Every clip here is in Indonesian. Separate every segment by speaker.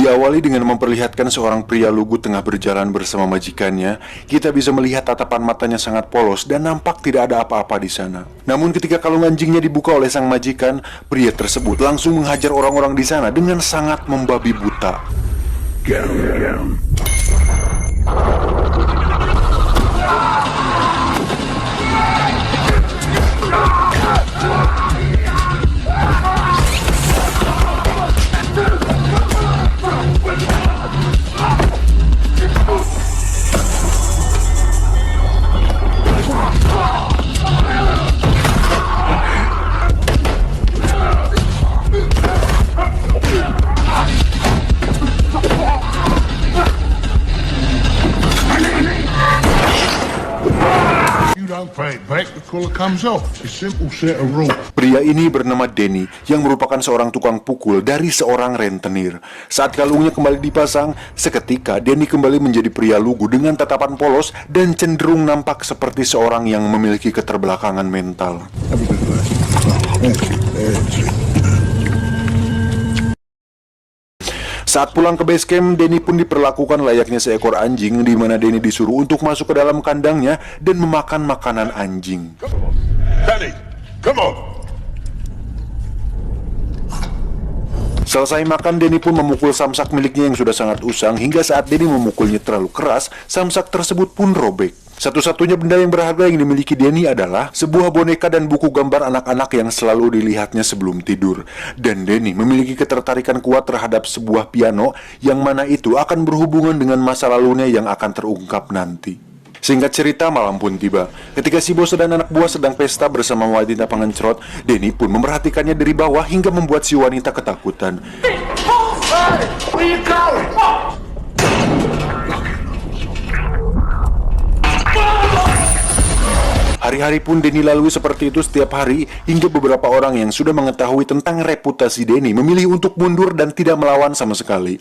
Speaker 1: Diawali dengan memperlihatkan seorang pria lugu tengah berjalan bersama majikannya, kita bisa melihat tatapan matanya sangat polos dan nampak tidak ada apa-apa di sana. Namun ketika kalung anjingnya dibuka oleh sang majikan, pria tersebut langsung menghajar orang-orang di sana dengan sangat membabi buta. Pria ini bernama Denny, yang merupakan seorang tukang pukul dari seorang rentenir. Saat kalungnya kembali dipasang, seketika Denny kembali menjadi pria lugu dengan tatapan polos dan cenderung nampak seperti seorang yang memiliki keterbelakangan mental. Saat pulang ke base camp, Denny pun diperlakukan layaknya seekor anjing, di mana Denny disuruh untuk masuk ke dalam kandangnya dan memakan makanan anjing.
Speaker 2: Danny, come on.
Speaker 1: Selesai makan, Denny pun memukul samsak miliknya yang sudah sangat usang, hingga saat Denny memukulnya terlalu keras, samsak tersebut pun robek. Satu-satunya benda yang berharga yang dimiliki Denny adalah sebuah boneka dan buku gambar anak-anak yang selalu dilihatnya sebelum tidur. Dan Denny memiliki ketertarikan kuat terhadap sebuah piano, yang mana itu akan berhubungan dengan masa lalunya yang akan terungkap nanti. Singkat cerita, malam pun tiba. Ketika si bos dan anak buah sedang pesta bersama wanita pengencrot, Denny pun memerhatikannya dari bawah hingga membuat si wanita ketakutan. Hari-hari pun Denny lalui seperti itu setiap hari, hingga beberapa orang yang sudah mengetahui tentang reputasi Denny memilih untuk mundur dan tidak melawan sama sekali.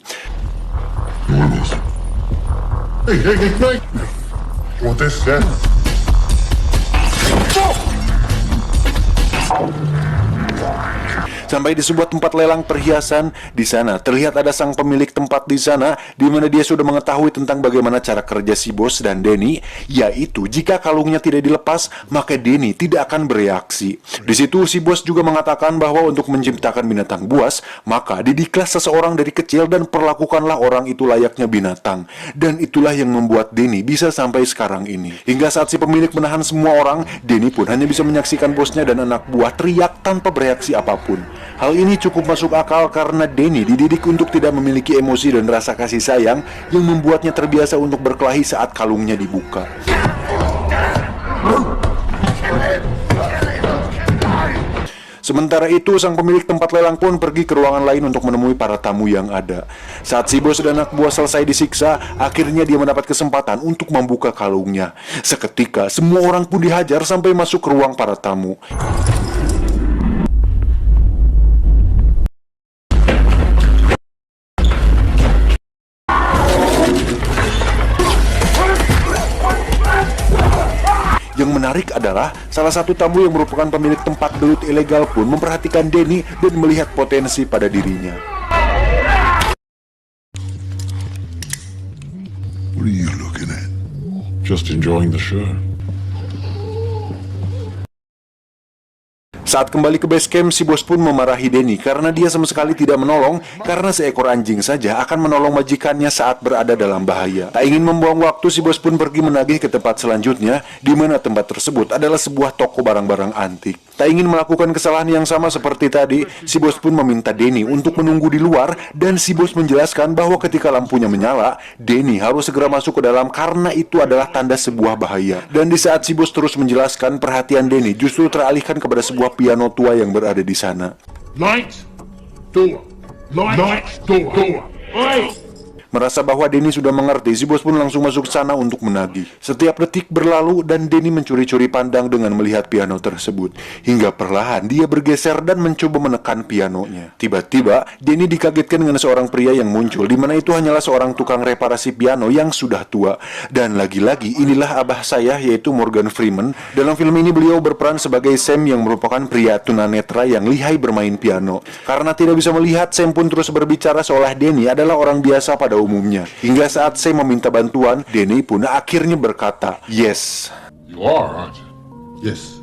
Speaker 1: Sampai di sebuah tempat lelang perhiasan, di sana terlihat ada sang pemilik tempat di sana, di mana dia sudah mengetahui tentang bagaimana cara kerja si bos dan Denny, yaitu jika kalungnya tidak dilepas, maka Denny tidak akan bereaksi. Di situ si bos juga mengatakan bahwa untuk menciptakan binatang buas, maka didiklah seseorang dari kecil dan perlakukanlah orang itu layaknya binatang. Dan itulah yang membuat Denny bisa sampai sekarang ini. Hingga saat si pemilik menahan semua orang, Denny pun hanya bisa menyaksikan bosnya dan anak buah teriak tanpa bereaksi apapun. Hal ini cukup masuk akal karena Denny dididik untuk tidak memiliki emosi dan rasa kasih sayang, yang membuatnya terbiasa untuk berkelahi saat kalungnya dibuka. Sementara itu, sang pemilik tempat lelang pun pergi ke ruangan lain untuk menemui para tamu yang ada. Saat si bos dan anak buah selesai disiksa, akhirnya dia mendapat kesempatan untuk membuka kalungnya. Seketika, semua orang pun dihajar sampai masuk ke ruang para tamu. Yang menarik adalah salah satu tamu yang merupakan pemilik tempat gelut ilegal pun memperhatikan Denny dan melihat potensi pada dirinya.
Speaker 2: What are you looking at? Just enjoying the show.
Speaker 1: Saat kembali ke base camp, si bos pun memarahi Denny karena dia sama sekali tidak menolong, karena seekor anjing saja akan menolong majikannya saat berada dalam bahaya. Tak ingin membuang waktu, si bos pun pergi menagih ke tempat selanjutnya, di mana tempat tersebut adalah sebuah toko barang-barang antik. Tak ingin melakukan kesalahan yang sama seperti tadi, si bos pun meminta Denny untuk menunggu di luar, dan si bos menjelaskan bahwa ketika lampunya menyala, Denny harus segera masuk ke dalam karena itu adalah tanda sebuah bahaya. Dan di saat si bos terus menjelaskan, perhatian Denny justru teralihkan kepada sebuah piano tua yang berada di sana.
Speaker 2: Light, door. Light, door. Oi!
Speaker 1: Merasa bahwa Denny sudah mengerti, si bos pun langsung masuk sana untuk menagih. Setiap detik berlalu dan Denny mencuri-curi pandang dengan melihat piano tersebut. Hingga perlahan dia bergeser dan mencoba menekan pianonya. Tiba-tiba Denny dikagetkan dengan seorang pria yang muncul, di mana itu hanyalah seorang tukang reparasi piano yang sudah tua. Dan lagi-lagi inilah abah saya, yaitu Morgan Freeman. Dalam film ini beliau berperan sebagai Sam yang merupakan pria tunanetra yang lihai bermain piano. Karena tidak bisa melihat, Sam pun terus berbicara seolah Denny adalah orang biasa pada umumnya. Hingga saat Sam meminta bantuan, Denny pun akhirnya berkata, "Yes."
Speaker 2: You are, aren't you? Yes.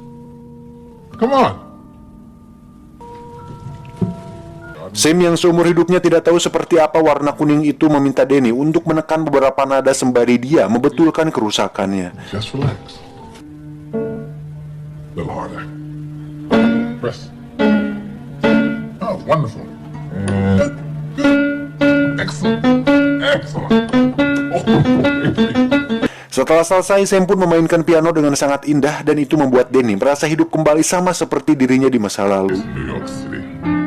Speaker 2: Come on.
Speaker 1: Sam yang seumur hidupnya tidak tahu seperti apa warna kuning itu meminta Denny untuk menekan beberapa nada sembari dia membetulkan kerusakannya.
Speaker 2: Just relax. A little harder. Press. Oh, wonderful. Excellent. Excellent. Oh, baby.
Speaker 1: Setelah selesai, Sam pun memainkan piano dengan sangat indah dan itu membuat Denny merasa hidup kembali sama seperti dirinya di masa lalu.
Speaker 2: New York City.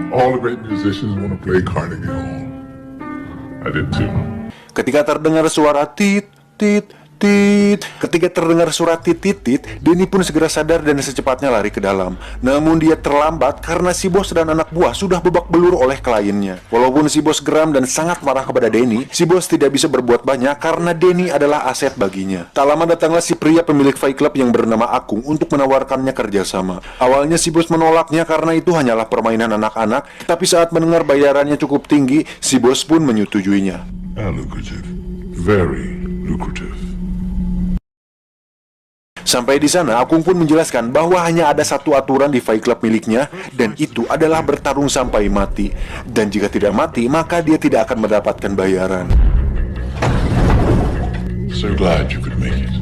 Speaker 2: All the great musicians want to play Carnegie Hall. I did too.
Speaker 1: Ketika terdengar suara tit, tit, tit, ketika terdengar suara tit, tit, tit, Denny pun segera sadar dan secepatnya lari ke dalam. Namun dia terlambat karena si bos dan anak buah sudah babak belur oleh kliennya. Walaupun si bos geram dan sangat marah kepada Denny, si bos tidak bisa berbuat banyak karena Denny adalah aset baginya. Tak lama datanglah si pria pemilik Fight Club yang bernama Akung untuk menawarkannya kerjasama. Awalnya si bos menolaknya karena itu hanyalah permainan anak-anak, tapi saat mendengar bayarannya cukup tinggi, si bos pun menyetujuinya.
Speaker 2: Lucrative. Very lucrative.
Speaker 1: Sampai di sana, Akung pun menjelaskan bahwa hanya ada satu aturan di Fight Club miliknya, dan itu adalah bertarung sampai mati. Dan jika tidak mati, maka dia tidak akan mendapatkan bayaran.
Speaker 2: So glad you could make it.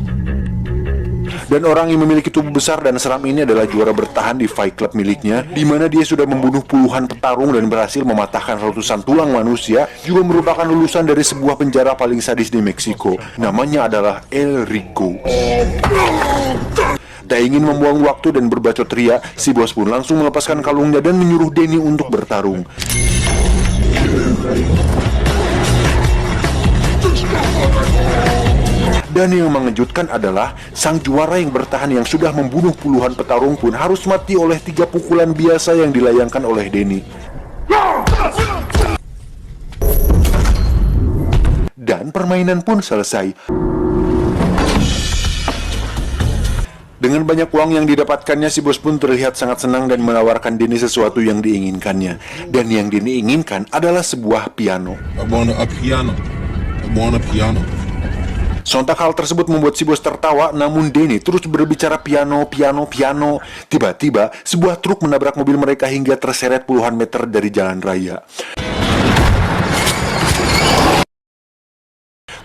Speaker 1: Dan orang yang memiliki tubuh besar dan seram ini adalah juara bertahan di Fight Club miliknya, di mana dia sudah membunuh puluhan petarung dan berhasil mematahkan ratusan tulang manusia, juga merupakan lulusan dari sebuah penjara paling sadis di Meksiko. Namanya adalah El Rico. Tak ingin membuang waktu dan berbacot ria, si bos pun langsung melepaskan kalungnya dan menyuruh Denny untuk bertarung. Dan yang mengejutkan adalah sang juara yang bertahan yang sudah membunuh puluhan petarung pun harus mati oleh 3 pukulan biasa yang dilayangkan oleh Denny. Dan permainan pun selesai. Dengan banyak uang yang didapatkannya, si bos pun terlihat sangat senang dan menawarkan Denny sesuatu yang diinginkannya. Dan yang Denny inginkan adalah sebuah piano.
Speaker 2: I want a piano. I want a piano.
Speaker 1: Sontak hal tersebut membuat si bos tertawa, namun Denny terus berbicara piano. Tiba-tiba, sebuah truk menabrak mobil mereka hingga terseret puluhan meter dari jalan raya.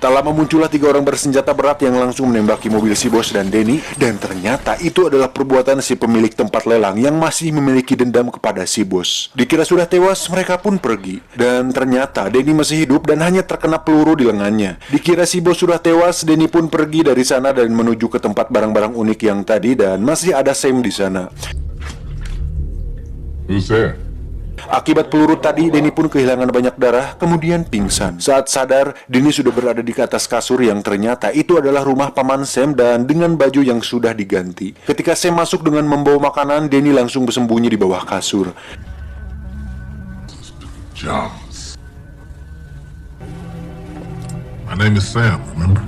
Speaker 1: Tak lama muncullah 3 orang bersenjata berat yang langsung menembaki mobil si bos dan Denny, dan ternyata itu adalah perbuatan si pemilik tempat lelang yang masih memiliki dendam kepada si bos. Dikira sudah tewas, mereka pun pergi. Dan ternyata Denny masih hidup dan hanya terkena peluru di lengannya. Dikira si bos sudah tewas, Denny pun pergi dari sana dan menuju ke tempat barang-barang unik yang tadi, dan masih ada Sam di sana.
Speaker 2: Who's there?
Speaker 1: Akibat peluru tadi, Denny pun kehilangan banyak darah, kemudian pingsan. Saat sadar, Denny sudah berada di atas kasur yang ternyata itu adalah rumah paman Sam dan dengan baju yang sudah diganti. Ketika Sam masuk dengan membawa makanan, Denny langsung bersembunyi di bawah kasur.
Speaker 2: Jobs. My name is Sam, remember?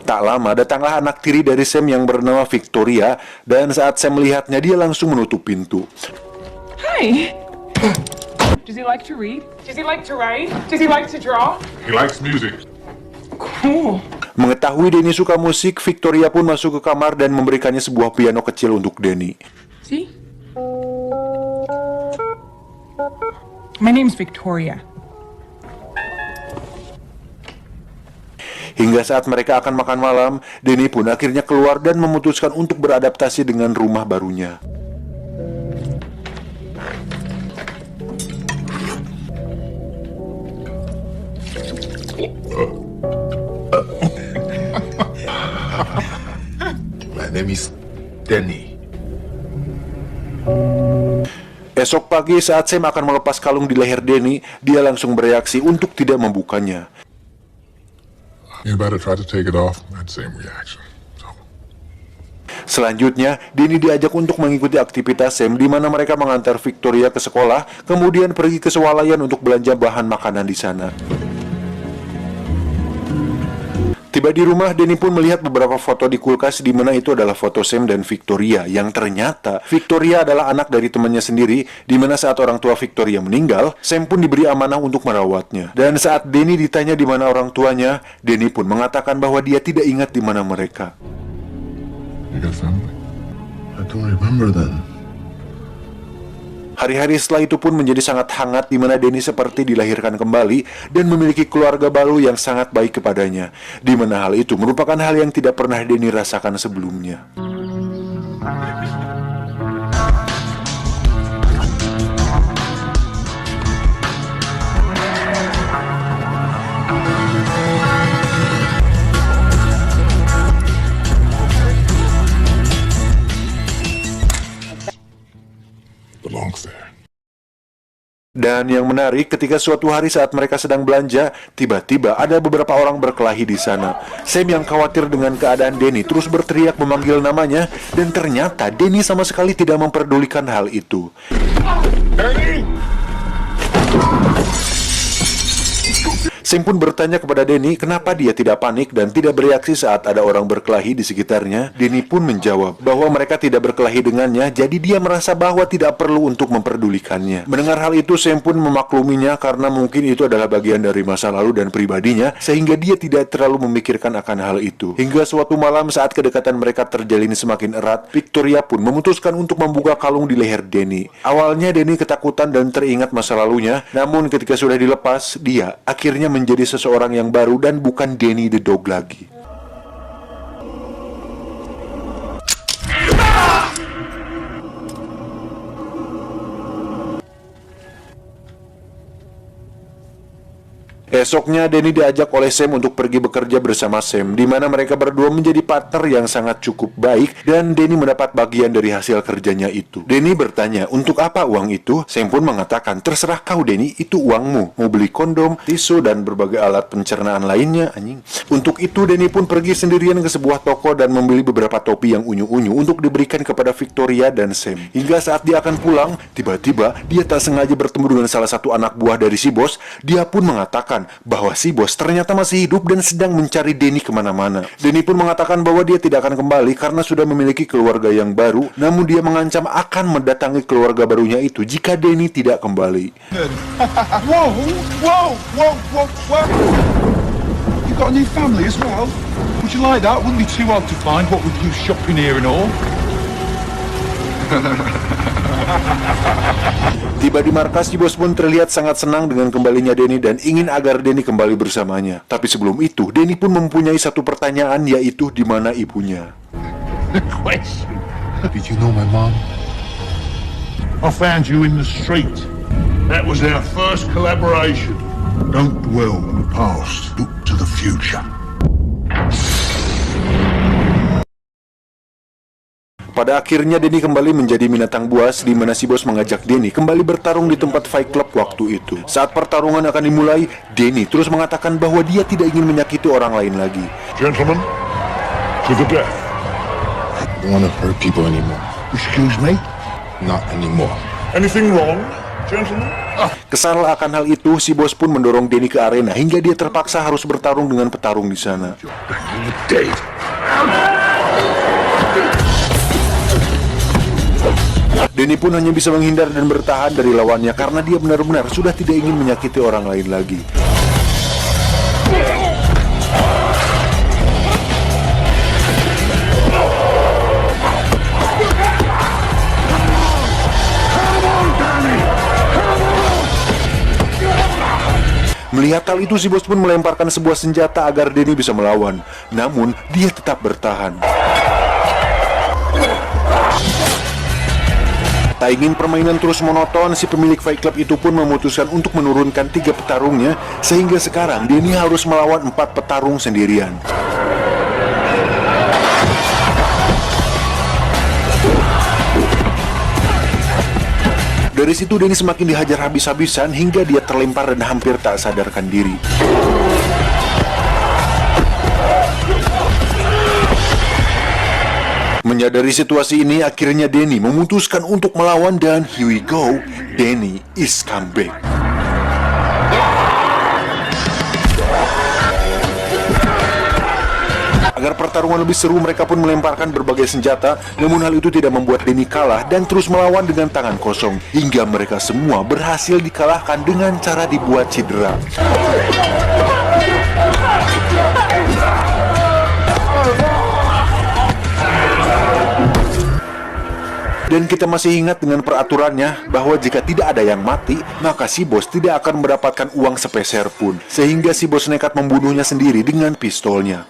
Speaker 1: Tak lama datanglah anak tiri dari Sam yang bernama Victoria, dan saat Sam melihatnya dia langsung menutup pintu.
Speaker 3: Hi. Does he like to read? Does he like to write? Does he like to draw?
Speaker 2: He likes music.
Speaker 3: Cool.
Speaker 1: Mengetahui Denny suka musik, Victoria pun masuk ke kamar dan memberikannya sebuah piano kecil untuk Denny.
Speaker 3: See? My name's Victoria.
Speaker 1: Hingga saat mereka akan makan malam, Denny pun akhirnya keluar dan memutuskan untuk beradaptasi dengan rumah barunya.
Speaker 4: name is Danny.
Speaker 1: Esok pagi saat Sam akan melepas kalung di leher Danny, dia langsung bereaksi untuk tidak membukanya.
Speaker 2: You better try to take it off. That same reaction.
Speaker 1: Selanjutnya, Danny diajak untuk mengikuti aktivitas Sam di mana mereka mengantar Victoria ke sekolah, kemudian pergi ke swalayan untuk belanja bahan makanan di sana. Tiba di rumah, Danny pun melihat beberapa foto di kulkas di mana itu adalah foto Sam dan Victoria, yang ternyata Victoria adalah anak dari temannya sendiri, di mana saat orang tua Victoria meninggal, Sam pun diberi amanah untuk merawatnya. Dan saat Danny ditanya di mana orang tuanya, Danny pun mengatakan bahwa dia tidak ingat di mana mereka.
Speaker 2: You got family?
Speaker 4: I don't remember then.
Speaker 1: Hari-hari setelah itu pun menjadi sangat hangat di mana Danny seperti dilahirkan kembali dan memiliki keluarga baru yang sangat baik kepadanya. Di mana hal itu merupakan hal yang tidak pernah Danny rasakan sebelumnya.
Speaker 2: Belongs there.
Speaker 1: Dan yang menarik, ketika suatu hari saat mereka sedang belanja, tiba-tiba ada beberapa orang berkelahi di sana. Sam yang khawatir dengan keadaan Danny terus berteriak memanggil namanya, dan ternyata Danny sama sekali tidak memperdulikan hal itu.
Speaker 2: Danny!
Speaker 1: Sam pun bertanya kepada Danny kenapa dia tidak panik dan tidak bereaksi saat ada orang berkelahi di sekitarnya. Danny pun menjawab bahwa mereka tidak berkelahi dengannya, jadi dia merasa bahwa tidak perlu untuk memperdulikannya. Mendengar hal itu, Sam pun memakluminya karena mungkin itu adalah bagian dari masa lalu dan pribadinya, sehingga dia tidak terlalu memikirkan akan hal itu. Hingga suatu malam saat kedekatan mereka terjalin semakin erat, Victoria pun memutuskan untuk membuka kalung di leher Danny. Awalnya Danny ketakutan dan teringat masa lalunya, namun ketika sudah dilepas, dia akhirnya menjadi seseorang yang baru dan bukan Danny the Dog lagi. Esoknya, Danny diajak oleh Sam untuk pergi bekerja bersama Sam, di mana mereka berdua menjadi partner yang sangat cukup baik, dan Danny mendapat bagian dari hasil kerjanya itu. Danny bertanya, untuk apa uang itu? Sam pun mengatakan, terserah kau Danny, itu uangmu. Mau beli kondom, tisu, dan berbagai alat pencernaan lainnya, anjing. Untuk itu, Danny pun pergi sendirian ke sebuah toko dan membeli beberapa topi yang unyu-unyu untuk diberikan kepada Victoria dan Sam. Hingga saat dia akan pulang, tiba-tiba dia tak sengaja bertemu dengan salah satu anak buah dari si bos. Dia pun mengatakan bahwa si bos ternyata masih hidup dan sedang mencari Danny kemana-mana. Danny pun mengatakan bahwa dia tidak akan kembali karena sudah memiliki keluarga yang baru, namun dia mengancam akan mendatangi keluarga barunya itu jika Danny tidak kembali.
Speaker 5: Whoa, whoa, whoa, whoa, whoa. You got a new family as well? Would you like that? Wouldn't be too hard to find, what with you shopping here and all.
Speaker 1: Tiba di markas, si bos pun terlihat sangat senang dengan kembalinya Danny dan ingin agar Danny kembali bersamanya. Tapi sebelum itu, Danny pun mempunyai satu pertanyaan, yaitu di mana ibunya.
Speaker 5: Question.
Speaker 4: Did you know my mom?
Speaker 5: I found you in the street. That was our first collaboration. Don't dwell on the past. Look to the future.
Speaker 1: Pada akhirnya Danny kembali menjadi binatang buas, di mana si bos mengajak Danny kembali bertarung di tempat Fight Club waktu itu. Saat pertarungan akan dimulai, Danny terus mengatakan bahwa dia tidak ingin menyakiti orang lain lagi.
Speaker 2: Gentlemen, to the death.
Speaker 4: I don't want to hurt people anymore.
Speaker 5: Excuse me?
Speaker 4: Not anymore.
Speaker 2: Anything wrong, gentlemen?
Speaker 1: Kesal akan hal itu, si bos pun mendorong Danny ke arena hingga dia terpaksa harus bertarung dengan petarung di sana.
Speaker 5: Dead.
Speaker 1: Danny pun hanya bisa menghindar dan bertahan dari lawannya karena dia benar-benar sudah tidak ingin menyakiti orang lain lagi. Melihat hal itu, si bos pun melemparkan sebuah senjata agar Danny bisa melawan. Namun, dia tetap bertahan. Tak ingin permainan terus monoton, si pemilik Fight Club itu pun memutuskan untuk menurunkan 3 petarungnya, sehingga sekarang Danny harus melawan 4 petarung sendirian. Dari situ Denny semakin dihajar habis-habisan hingga dia terlempar dan hampir tak sadarkan diri. Menyadari situasi ini, akhirnya Denny memutuskan untuk melawan dan here we go, Denny is come back. Agar pertarungan lebih seru, mereka pun melemparkan berbagai senjata, namun hal itu tidak membuat Denny kalah dan terus melawan dengan tangan kosong, hingga mereka semua berhasil dikalahkan dengan cara dibuat cedera. Dan kita masih ingat dengan peraturannya bahwa jika tidak ada yang mati, maka si bos tidak akan mendapatkan uang sepeser pun, sehingga si bos nekat membunuhnya sendiri dengan pistolnya.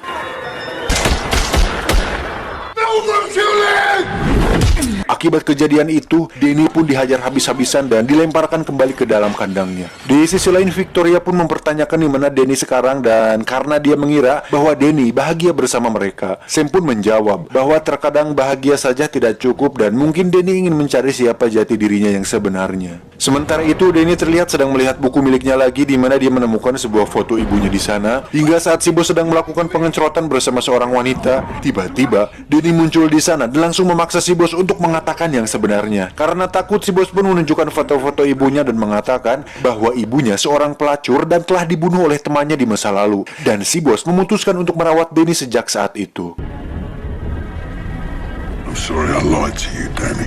Speaker 1: Akibat kejadian itu, Denny pun dihajar habis-habisan dan dilemparkan kembali ke dalam kandangnya. Di sisi lain, Victoria pun mempertanyakan di mana Denny sekarang, dan karena dia mengira bahwa Denny bahagia bersama mereka, Sam pun menjawab bahwa terkadang bahagia saja tidak cukup dan mungkin Denny ingin mencari siapa jati dirinya yang sebenarnya. Sementara itu, Denny terlihat sedang melihat buku miliknya lagi, di mana dia menemukan sebuah foto ibunya di sana. Hingga saat si bos sedang melakukan pengecoran bersama seorang wanita, tiba-tiba Denny muncul di sana dan langsung memaksa si bos untuk mengatakan yang sebenarnya. Karena takut, si bos pun menunjukkan foto-foto ibunya dan mengatakan bahwa ibunya seorang pelacur dan telah dibunuh oleh temannya di masa lalu. Dan si bos memutuskan untuk merawat Denny sejak saat itu.
Speaker 2: I'm sorry I lied to you, Danny.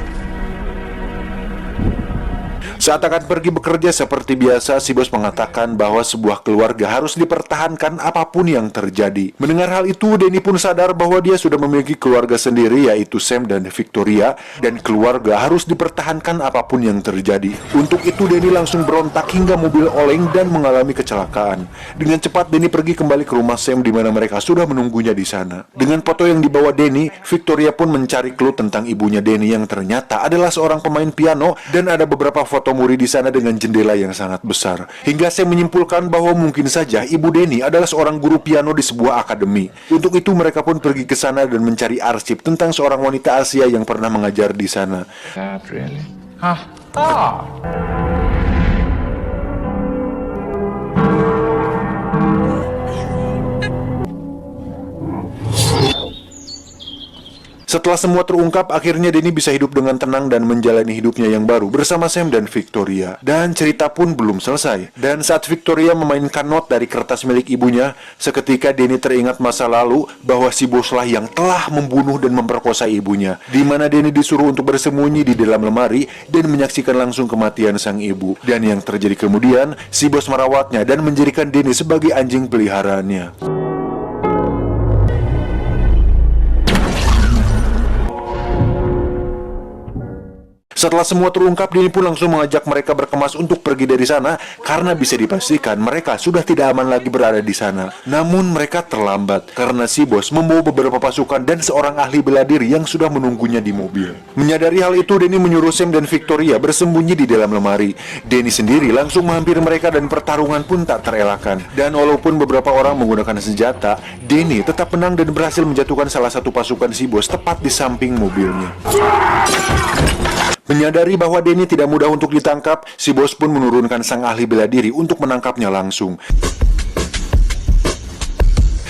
Speaker 1: Saat akan pergi bekerja seperti biasa, si bos mengatakan bahwa sebuah keluarga harus dipertahankan apapun yang terjadi. Mendengar hal itu, Denny pun sadar bahwa dia sudah memiliki keluarga sendiri, yaitu Sam dan Victoria, dan keluarga harus dipertahankan apapun yang terjadi. Untuk itu, Denny langsung berontak hingga mobil oleng dan mengalami kecelakaan. Dengan cepat, Denny pergi kembali ke rumah Sam di mana mereka sudah menunggunya di sana. Dengan foto yang dibawa Denny, Victoria pun mencari clue tentang ibunya Denny yang ternyata adalah seorang pemain piano, dan ada beberapa foto murid di sana dengan jendela yang sangat besar. Hingga saya menyimpulkan bahwa mungkin saja ibu Denny adalah seorang guru piano di sebuah akademi. Untuk itu mereka pun pergi ke sana dan mencari arsip tentang seorang wanita Asia yang pernah mengajar di sana.
Speaker 5: Sad, really? Ah.
Speaker 1: Setelah semua terungkap, akhirnya Denny bisa hidup dengan tenang dan menjalani hidupnya yang baru bersama Sam dan Victoria. Dan cerita pun belum selesai. Dan saat Victoria memainkan not dari kertas milik ibunya, seketika Denny teringat masa lalu bahwa si boslah yang telah membunuh dan memperkosa ibunya. Di mana Denny disuruh untuk bersembunyi di dalam lemari dan menyaksikan langsung kematian sang ibu. Dan yang terjadi kemudian, si bos merawatnya dan menjadikan Denny sebagai anjing peliharaannya. Setelah semua terungkap, Denny pun langsung mengajak mereka berkemas untuk pergi dari sana karena bisa dipastikan mereka sudah tidak aman lagi berada di sana. Namun mereka terlambat karena si bos membawa beberapa pasukan dan seorang ahli bela diri yang sudah menunggunya di mobil. Menyadari hal itu, Denny menyuruh Sam dan Victoria bersembunyi di dalam lemari. Denny sendiri langsung menghampiri mereka dan pertarungan pun tak terelakkan. Dan walaupun beberapa orang menggunakan senjata, Denny tetap menang dan berhasil menjatuhkan salah satu pasukan si bos tepat di samping mobilnya. Menyadari bahwa Denny tidak mudah untuk ditangkap, si bos pun menurunkan sang ahli bela diri untuk menangkapnya langsung.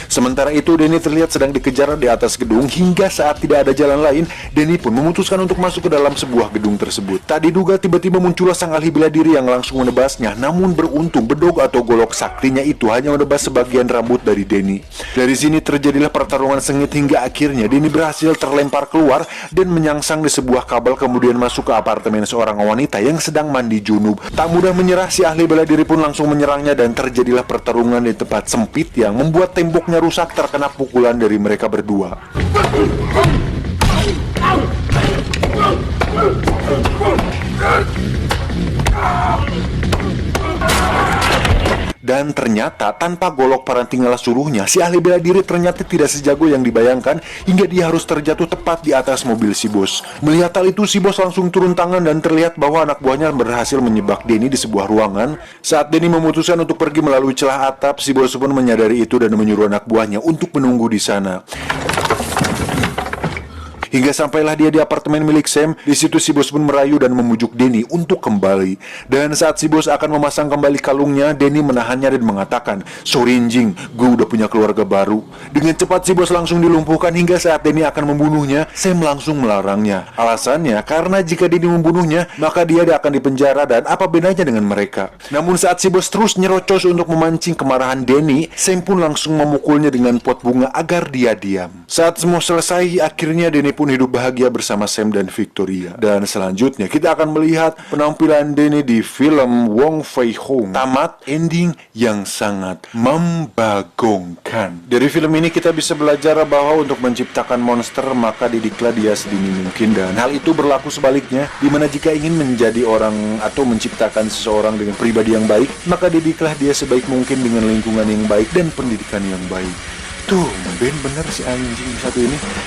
Speaker 1: Sementara itu, Denny terlihat sedang dikejar di atas gedung hingga saat tidak ada jalan lain, Denny pun memutuskan untuk masuk ke dalam sebuah gedung tersebut. Tak diduga tiba-tiba muncullah sang ahli bela diri yang langsung menebasnya, namun beruntung bedog atau golok saktinya itu hanya menebas sebagian rambut dari Denny. Dari sini terjadilah pertarungan sengit hingga akhirnya Denny berhasil terlempar keluar dan menyangsang di sebuah kabel kemudian masuk ke apartemen seorang wanita yang sedang mandi junub. Tak mudah menyerah, si ahli bela diri pun langsung menyerangnya dan terjadilah pertarungan di tempat sempit yang membuat temboknya rusak terkena pukulan dari mereka berdua. Dan ternyata tanpa golok parantingala suruhnya, si ahli bela diri ternyata tidak sejago yang dibayangkan hingga dia harus terjatuh tepat di atas mobil si bos. Melihat hal itu, si bos langsung turun tangan dan terlihat bahwa anak buahnya berhasil menyebak Denny di sebuah ruangan. Saat Denny memutuskan untuk pergi melalui celah atap, si bos pun menyadari itu dan menyuruh anak buahnya untuk menunggu di sana. Hingga sampailah dia di apartemen milik Sam. Di situ si bos pun merayu dan memujuk Danny untuk kembali. Dan saat si bos akan memasang kembali kalungnya, Danny menahannya dan mengatakan, "Sorry anjing, gue udah punya keluarga baru." Dengan cepat si bos langsung dilumpuhkan hingga saat Danny akan membunuhnya, Sam langsung melarangnya. Alasannya, karena jika Danny membunuhnya, maka dia akan dipenjara dan apa bedanya dengan mereka. Namun saat si bos terus nyerocos untuk memancing kemarahan Danny, Sam pun langsung memukulnya dengan pot bunga agar dia diam. Saat semua selesai, akhirnya Danny pun hidup bahagia bersama Sam dan Victoria. Dan selanjutnya kita akan melihat penampilan Danny di film Wong Fei Hung. Tamat ending yang sangat membagongkan. Dari film ini kita bisa belajar bahwa untuk menciptakan monster maka didiklah dia sedini mungkin, dan hal itu berlaku sebaliknya, dimana jika ingin menjadi orang atau menciptakan seseorang dengan pribadi yang baik, maka didiklah dia sebaik mungkin dengan lingkungan yang baik dan pendidikan yang baik. Tuh, bener si anjing satu ini.